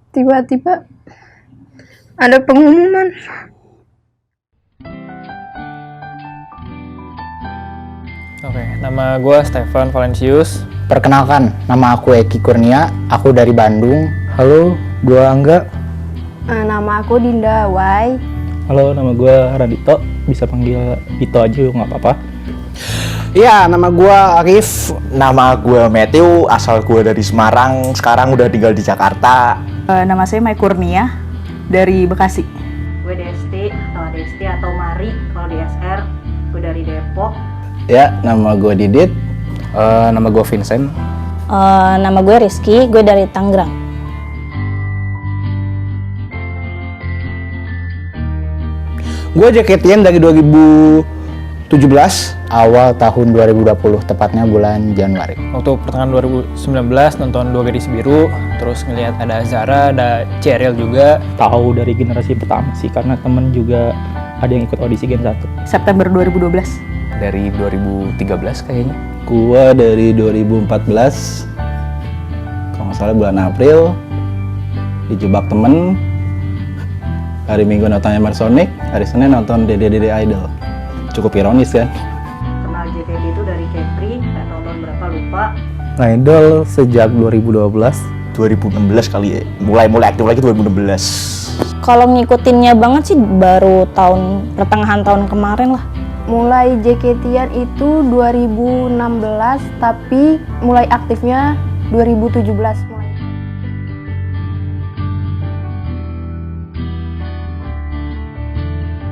tiba-tiba ada pengumuman. Oke, nama gue Stefan Valencius. Perkenalkan, nama aku Eki Kurnia, aku dari Bandung. Halo, gue Angga. Nama aku Dinda Wai. Halo, nama gue Radito, bisa panggil Ito aja nggak apa-apa. Iya, nama gue Arif. Nama gue Matthew, asal gue dari Semarang, sekarang udah tinggal di Jakarta. Nama saya Mai Kurnia, dari Bekasi. Gue Desti, atau Desti atau Mari kalau di SR. Gue dari Depok. Ya, nama gue Didit. Nama gue Vincent. Nama gue Rizky, gue dari Tangerang. Gue JKT-an dari 2017. Awal tahun 2020, tepatnya bulan Januari. Waktu pertengahan 2019 nonton Dua Gadis Biru, terus ngelihat ada Zara, ada Cheryl juga. Tahu dari generasi pertama sih, karena temen juga ada yang ikut audisi Gen 1. September 2012. Dari 2013 kayaknya. Gua dari 2014, kalau nggak salah bulan April, dijebak temen. Hari Minggu nonton Emersonic, hari Senin nonton Dede Idol. Cukup ironis kan? Kenal JKT itu dari Kepri, nggak tahu tahun berapa lupa. Idol sejak 2012. 2016 kali ya. Mulai aktif lagi 2016. Kalau ngikutinnya banget sih baru pertengahan tahun kemarin lah. Mulai JKT-an itu 2016, tapi mulai aktifnya 2017 mulai.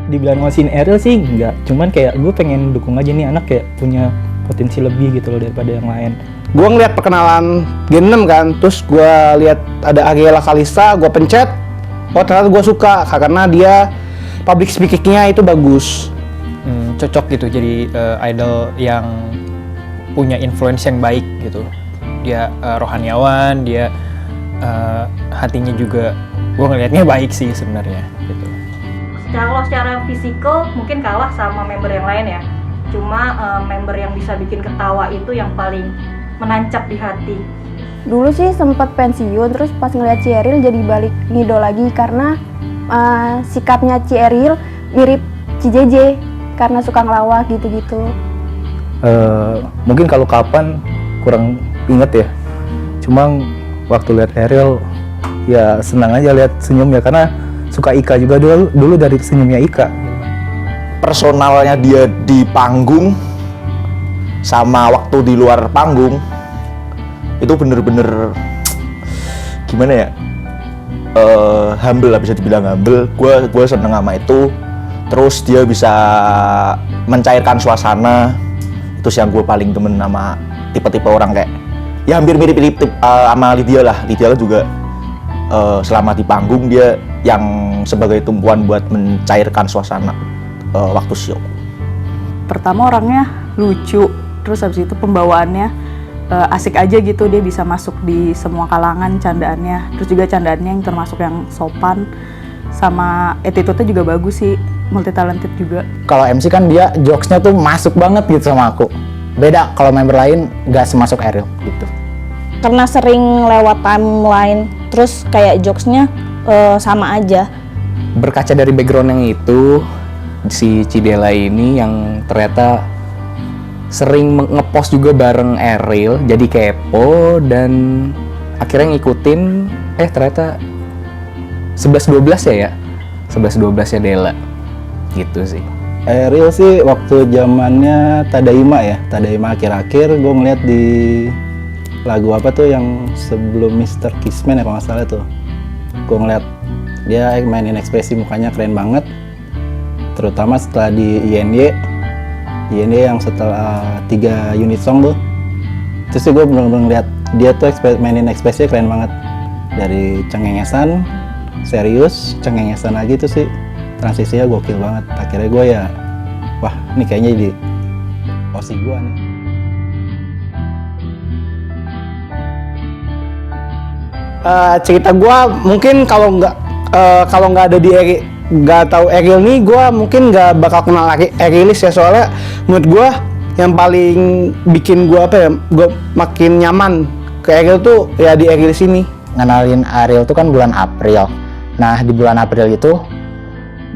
Dibilang ngasihin Ariel sih enggak, cuman kayak gue pengen dukung aja nih anak kayak punya potensi lebih gitu loh daripada yang lain. Gue ngeliat perkenalan Gen 6 kan, terus gue lihat ada Ariela Kalista, gue pencet. Oh ternyata gue suka, karena dia public speaking-nya itu bagus. Cocok gitu jadi idol yang punya influence yang baik gitu. Dia rohaniawan, dia hatinya juga gue ngelihatnya baik sih sebenarnya gitu. Secara fisikal mungkin kalah sama member yang lain ya. Cuma member yang bisa bikin ketawa itu yang paling menancap di hati. Dulu sih sempat pensiun, terus pas ngeliat Cheryl jadi balik ngidol lagi karena sikapnya Cheryl mirip CJJ karena suka ngelawak gitu-gitu. Mungkin kalau kapan kurang inget ya. Cuma waktu lihat Ariel, ya senang aja lihat senyumnya karena suka Ika juga dulu dari senyumnya Ika. Personalnya dia di panggung sama waktu di luar panggung itu bener-bener gimana ya, humble lah, bisa dibilang humble. Gue seneng sama itu. Terus dia bisa mencairkan suasana, itu sih yang gue paling demen sama tipe-tipe orang kayak ya hampir mirip-mirip sama Lydia lah. Lydia juga selama di panggung dia yang sebagai tumpuan buat mencairkan suasana waktu show. Pertama orangnya lucu, terus habis itu pembawaannya asik aja gitu, dia bisa masuk di semua kalangan candaannya. Terus juga candaannya yang termasuk yang sopan, sama attitude-nya juga bagus sih, multi talented juga. Kalau MC kan dia jokesnya tuh masuk banget gitu sama aku. Beda kalau member lain gak semasuk Ariel gitu. Karena sering lewat timeline, terus kayak jokesnya sama aja. Berkaca dari background yang itu, si Cidela ini yang ternyata sering ngepost juga bareng Ariel, jadi kepo dan akhirnya ngikutin. Ternyata 11-12 ya 11-12 ya Dela gitu sih. Ariel sih waktu zamannya Tadaima akhir-akhir gue ngeliat di lagu apa tuh yang sebelum Mr. Kissman ya kalau nggak salah tuh. Gue ngeliat dia mainin ekspresi mukanya keren banget, terutama setelah di INY yang setelah 3 unit song tuh. Terus sih gue bener-bener ngeliat dia tuh mainin ekspresinya keren banget, dari cengengesan serius, cengengesan lagi tuh sih transisinya gokil banget. Akhirnya gue ya, wah ini kayaknya jadi osi gue nih. Cerita gue mungkin kalau nggak ada di nggak tahu Ariel nih, gue mungkin nggak bakal kenal Arielis ya, soalnya menurut gue yang paling bikin gue gue makin nyaman ke Ariel tuh ya di Arielis ini. ngenalin Ariel tuh kan bulan April. Nah di bulan April itu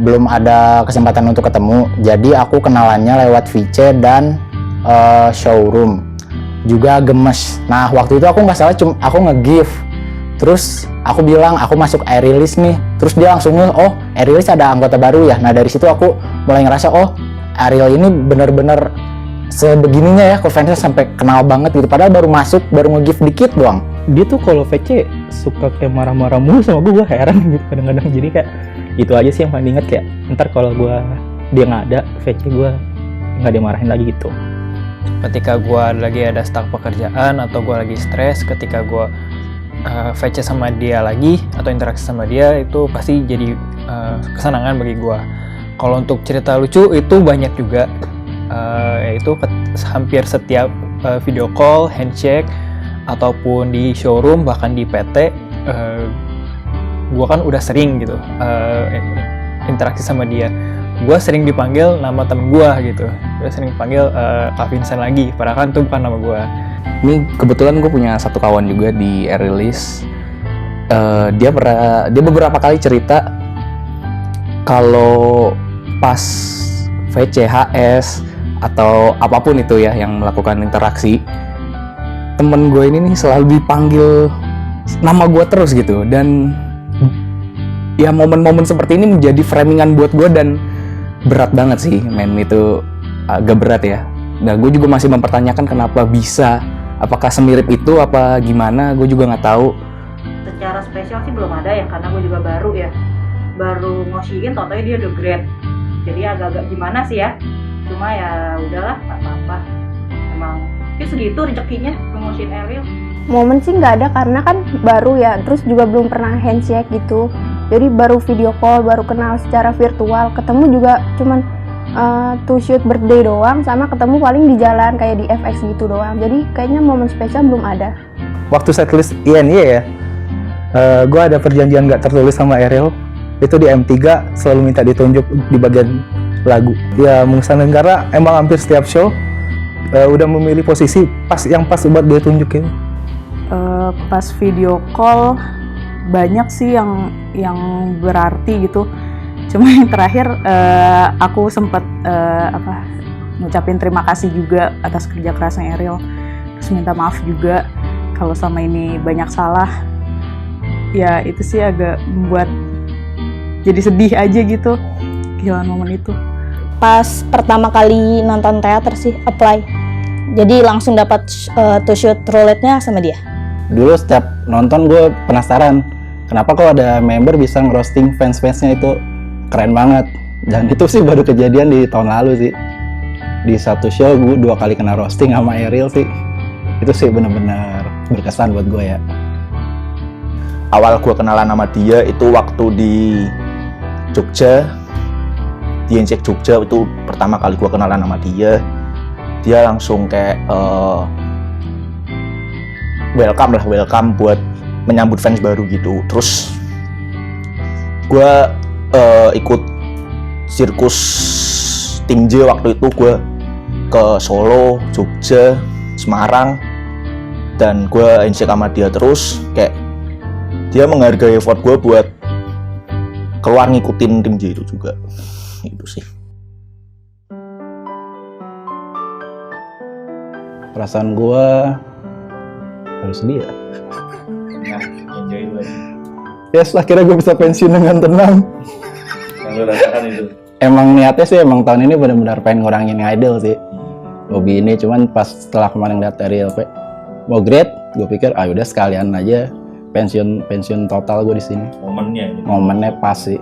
belum ada kesempatan untuk ketemu, jadi aku kenalannya lewat VC dan showroom. Juga gemes. Nah waktu itu aku nggak salah aku nge-gift, terus aku bilang aku masuk Aerilis nih, terus dia langsung oh Aerilis ada anggota baru ya. Nah dari situ aku mulai ngerasa oh Ariel ini bener-bener sebegininya ya, kok fansnya sampai kenal banget gitu, padahal baru masuk, baru nge-gift dikit doang. Dia tuh kalau VC suka kayak marah-marah mulu sama gue heran gitu kadang-kadang. Jadi kayak itu aja sih yang paling inget, kayak ntar kalau dia nggak ada VC gue nggak dimarahin lagi gitu. Ketika gue lagi ada stuck pekerjaan atau gue lagi stres, ketika gue VC sama dia lagi atau interaksi sama dia, itu pasti jadi kesenangan bagi gue. Kalau untuk cerita lucu itu banyak juga, yaitu hampir setiap video call, handshake, ataupun di showroom, bahkan di PT, gue kan udah sering gitu interaksi sama dia. Gue sering dipanggil nama temen gue gitu, gue sering dipanggil Kak Vincent lagi, padahal kan itu bukan nama gue. Ini kebetulan gue punya satu kawan juga di Aerilis. Dia beberapa kali cerita kalau pas VCHS atau apapun itu ya yang melakukan interaksi, temen gue ini nih selalu dipanggil nama gue terus gitu. Dan ya momen-momen seperti ini menjadi framingan buat gue, dan berat banget sih men, itu agak berat ya. Nah gue juga masih mempertanyakan kenapa bisa, apakah semirip itu apa gimana, gue juga nggak tahu. Secara spesial sih belum ada ya, karena gue juga baru ya, baru ngosiin totalnya dia udah grand, jadi agak-agak gimana sih ya, cuma ya udahlah nggak apa-apa, emang kayak segitu rezekinya ngosiin Ariel. Momen sih nggak ada karena kan baru ya, terus juga belum pernah handshake gitu, jadi baru video call, baru kenal secara virtual, ketemu juga cuman to shoot birthday doang, sama ketemu paling di jalan kayak di FX gitu doang, jadi kayaknya momen spesial belum ada. Waktu setlist INY ya, gue ada perjanjian nggak tertulis sama Ariel, itu di M3 selalu minta ditunjuk di bagian lagu. Ya Mungsa Nenggara emang hampir setiap show udah memilih posisi yang pas buat dia tunjukin. Pas video call banyak sih yang berarti gitu. Cuma yang terakhir aku sempat ngucapin terima kasih juga atas kerja kerasnya Ariel. Terus minta maaf juga kalau sama ini banyak salah. Ya itu sih agak membuat jadi sedih aja gitu kehilangan momen itu. Pas pertama kali nonton teater sih apply, jadi langsung dapat to shoot roulette-nya sama dia. Dulu setiap nonton gue penasaran, kenapa kok ada member bisa ngerosting fans-fansnya, itu keren banget. Dan itu sih baru kejadian di tahun lalu sih. Di satu show gue 2 kali kena roasting sama Ariel sih. Itu sih benar-benar berkesan buat gue ya. Awal gue kenalan sama dia itu waktu di Jogja, di Insek Jogja, itu pertama kali gue kenalan sama dia. Dia langsung kayak welcome buat menyambut fans baru gitu. Terus gue ikut sirkus tinju waktu itu, gue ke Solo, Jogja, Semarang, dan gue insek sama dia terus. Kayak dia menghargai effort gue buat keluar ngikutin tinju itu juga. Itu sih. Perasaan gue harus sedih ya. Enjoy lagi. Yes, akhirnya gue bisa pensiun dengan tenang. Yang lo rasakan itu. Emang niatnya sih emang tahun ini benar-benar pengen ngurangin idol sih. Hobi ini, cuman pas setelah kemarin lihat dari LP mau grade, gue pikir udah sekalian aja pensiun total gue di sini. Momennya pas sih,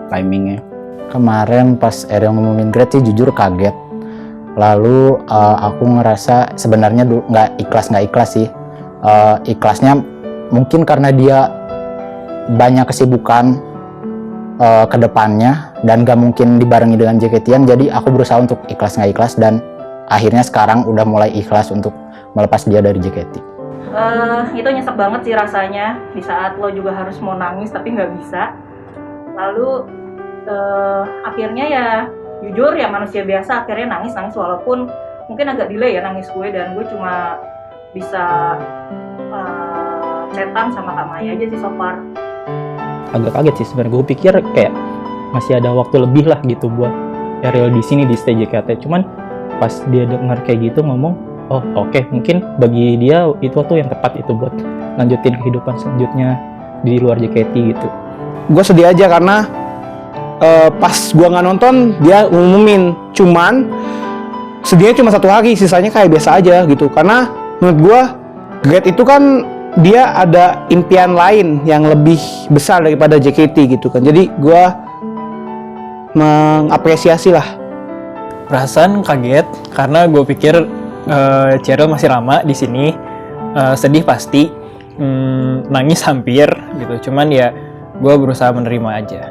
timingnya. Kemarin pas Ariel ngomongin grade sih jujur kaget. Lalu aku ngerasa sebenarnya nggak ikhlas sih. Ikhlasnya mungkin karena dia banyak kesibukan ke depannya dan gak mungkin dibarengi dengan JKT-an, jadi aku berusaha untuk ikhlas nggak ikhlas, dan akhirnya sekarang udah mulai ikhlas untuk melepas dia dari JKT. Itu nyesek banget sih rasanya, di saat lo juga harus mau nangis tapi nggak bisa. Lalu akhirnya ya jujur ya manusia biasa akhirnya nangis walaupun mungkin agak delay ya nangis gue, dan gue cuma bisa setan sama Kak Maya aja sih so far. Agak kaget sih sebenarnya. Gue pikir kayak masih ada waktu lebih lah gitu buat Ariel di sini di stage JKT. Cuman pas dia dengar kayak gitu ngomong, oh oke, mungkin bagi dia itu tuh yang tepat itu buat lanjutin kehidupan selanjutnya di luar JKT gitu. Gue sedih aja karena pas gue nggak nonton dia ngumumin, cuman sedihnya cuma 1 hari, sisanya kayak biasa aja gitu. Karena menurut gue Great itu kan dia ada impian lain yang lebih besar daripada JKT gitu kan. Jadi gue mengapresiasi lah. Perasaan kaget karena gue pikir Cheryl masih lama di sini, sedih pasti, nangis hampir gitu. Cuman ya gue berusaha menerima aja.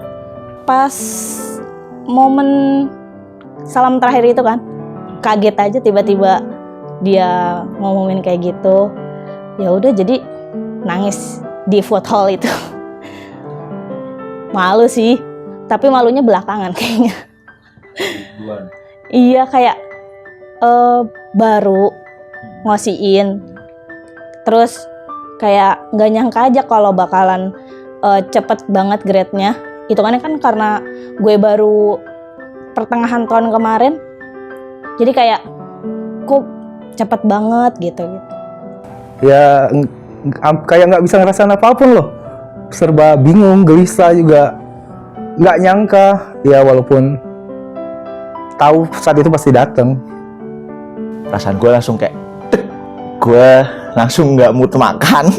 Pas momen salam terakhir itu kan, kaget aja tiba-tiba dia ngomongin kayak gitu. Ya udah jadi nangis di food hall itu. Malu sih, tapi malunya belakangan kayaknya. Iya, kayak baru ngosiin, terus kayak nggak nyangka aja kalau bakalan cepet banget grade-nya. Itu kan karena gue baru pertengahan tahun kemarin, jadi kayak kok cepet banget gitu. Ya kayak nggak bisa ngerasain apapun loh, serba bingung, gelisah juga, nggak nyangka. Ya walaupun tahu saat itu pasti datang. Perasaan gue langsung kayak gue langsung nggak mood makan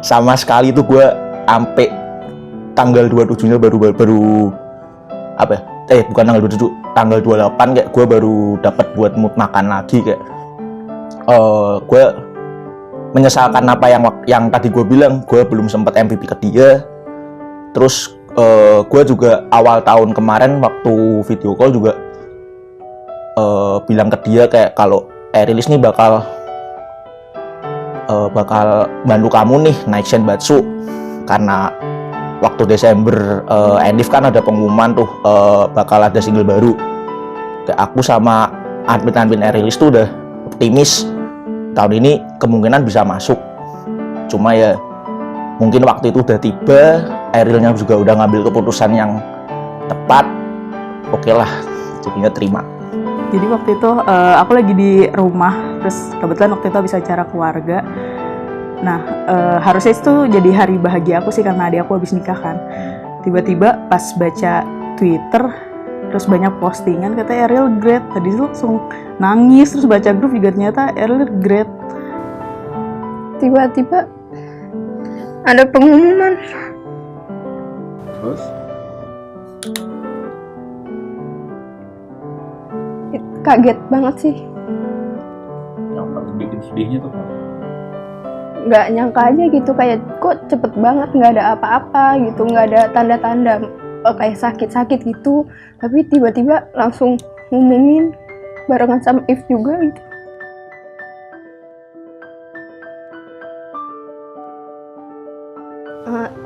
sama sekali. Itu gue sampai tanggal 27-nya baru apa ya? Bukan tanggal 27, tanggal 28 kayak gue baru dapat buat mood makan lagi. Kayak gue menyesalkan apa yang tadi gue bilang, gue belum sempat MVP ke dia. Terus gue juga awal tahun kemarin waktu video call juga bilang ke dia kayak kalau Arilis nih bakal bantu kamu nih naik Senbatsu, karena waktu Desember Endif kan ada pengumuman tuh bakal ada single baru. Kayak aku sama admin Arilis tuh udah optimis tahun ini kemungkinan bisa masuk. Cuma ya mungkin waktu itu udah tiba, Arielnya juga udah ngambil keputusan yang tepat. Oke lah, jadinya terima. Jadi waktu itu aku lagi di rumah, terus kebetulan waktu itu habis acara keluarga. Nah, harusnya itu jadi hari bahagia aku sih karena adik aku habis nikah kan. Tiba-tiba pas baca Twitter, terus banyak postingan katanya Ariel great. Tadi tuh langsung nangis, terus baca grup juga ternyata Ariel great. Tiba-tiba ada pengumuman. Terus? Kaget banget sih. Yang bikin sedihnya tuh Nggak nyangka aja gitu, kayak kok cepet banget, nggak ada apa-apa gitu, nggak ada tanda-tanda kayak sakit-sakit gitu, tapi tiba-tiba langsung ngumumin barengan sama If juga gitu.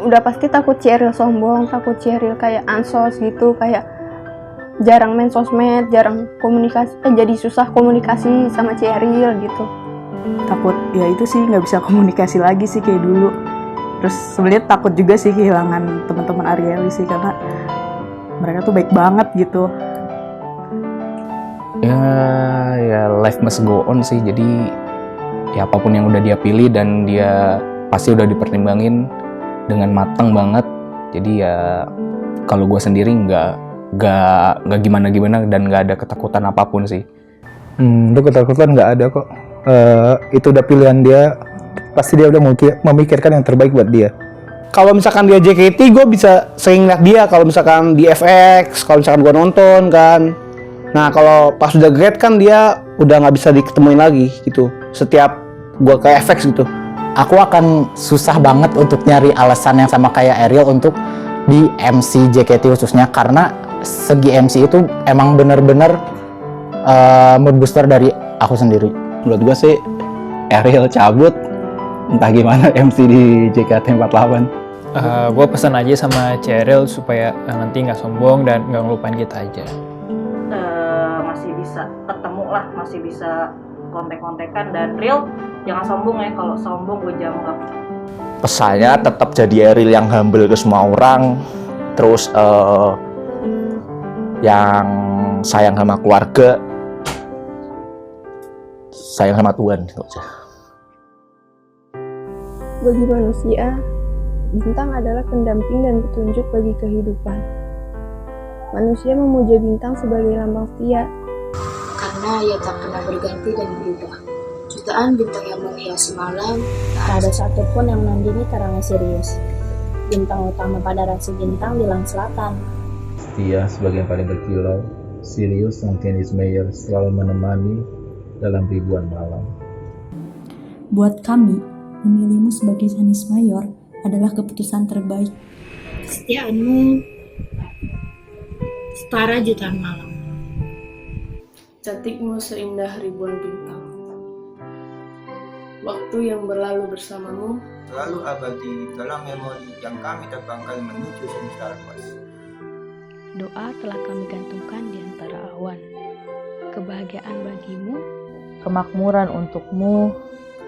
Udah pasti takut Cheryl sombong, takut Cheryl kayak ansos gitu, kayak jarang main sosmed, jarang komunikasi, jadi susah komunikasi sama Cheryl gitu. Takut ya itu sih nggak bisa komunikasi lagi sih kayak dulu. Terus sebenarnya takut juga sih kehilangan teman-teman Arieli sih, karena mereka tuh baik banget gitu. Ya life must go on sih. Jadi ya apapun yang udah dia pilih dan dia pasti udah dipertimbangin dengan matang banget. Jadi ya kalau gue sendiri nggak gimana-gimana dan nggak ada ketakutan apapun sih. Itu ketakutan nggak ada kok. Itu udah pilihan dia, pasti dia udah memikirkan yang terbaik buat dia. Kalau misalkan dia JKT, gue bisa sering lihat dia kalau misalkan di FX, kalau misalkan gue nonton kan. Nah kalau pas udah grade kan dia udah nggak bisa diketemuin lagi gitu. Setiap gue ke FX gitu. Aku akan susah banget untuk nyari alasan yang sama kayak Ariel untuk di MC JKT khususnya, karena segi MC itu emang bener-bener mood booster dari aku sendiri. Menurut gue sih Ariel cabut, entah gimana MC di JKT48. Gue pesan aja sama Cheryl supaya nanti nggak sombong dan nggak ngelupain kita aja. Masih bisa ketemu lah, masih bisa kontek-kontekan. Dan Real jangan sombong ya, kalau sombong gue jambak. Pesannya tetap jadi Ariel yang humble ke semua orang, terus yang sayang sama keluarga, sayang sama Tuhan. Bagi manusia, bintang adalah pendamping dan petunjuk bagi kehidupan. Manusia memuja bintang sebagai lambang setia, karena ia tak pernah berganti dan berubah. Jutaan bintang yang menghiasi malam, tak ada satupun yang menandingi terangnya Sirius. Bintang utama pada rasi bintang di langit selatan. Setia sebagai yang paling berkilau, Sirius sang Canis Major selalu menemani dalam ribuan malam. Buat kami, memilihmu sebagai Canis Major adalah keputusan terbaik. Kesetiaanmu setara jutaan malam. Cantikmu seindah ribuan bintang. Waktu yang berlalu bersamamu selalu abadi dalam memori yang kami terbangkan menuju semesta luas. Doa telah kami gantungkan di antara awan. Kebahagiaan bagimu, kemakmuran untukmu,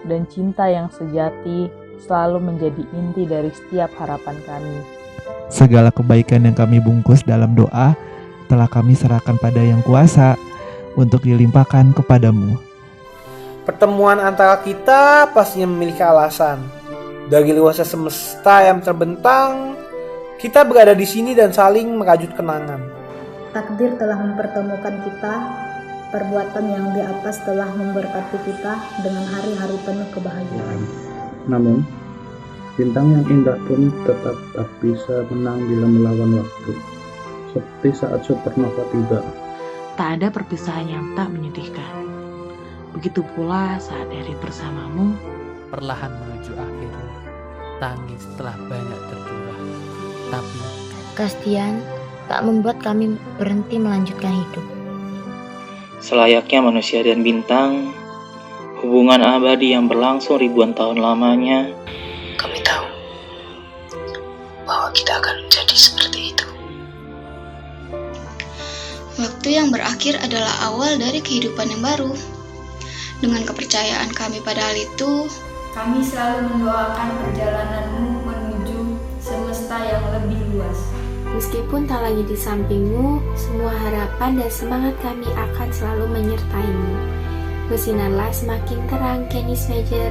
dan cinta yang sejati selalu menjadi inti dari setiap harapan kami. Segala kebaikan yang kami bungkus dalam doa telah kami serahkan pada Yang Kuasa untuk dilimpahkan kepadamu. Pertemuan antara kita pastinya memiliki alasan. Dari luasnya semesta yang terbentang, kita berada di sini dan saling merajut kenangan. Takdir telah mempertemukan kita, perbuatan yang di atas telah memberkati kita dengan hari-hari penuh kebahagiaan. Namun, bintang yang indah pun tetap tak bisa menang bila melawan waktu. Seperti saat supernova tiba. Tak ada perpisahan yang tak menyedihkan. Begitu pula saat hari bersamamu perlahan menuju akhir. Tangis telah banyak tercurah, tapi kesetiaan tak membuat kami berhenti melanjutkan hidup. Selayaknya manusia dan bintang, hubungan abadi yang berlangsung ribuan tahun lamanya, Kami tahu bahwa kita akan menjadi seperti itu. Waktu yang berakhir adalah awal dari kehidupan yang baru. Dengan kepercayaan kami pada hal itu, kami selalu mendoakan perjalananmu menuju semesta yang lebih luas. Meskipun tak lagi di sampingmu, semua harapan dan semangat kami akan selalu menyertaimu. Bersinarlah semakin terang, Canis Major.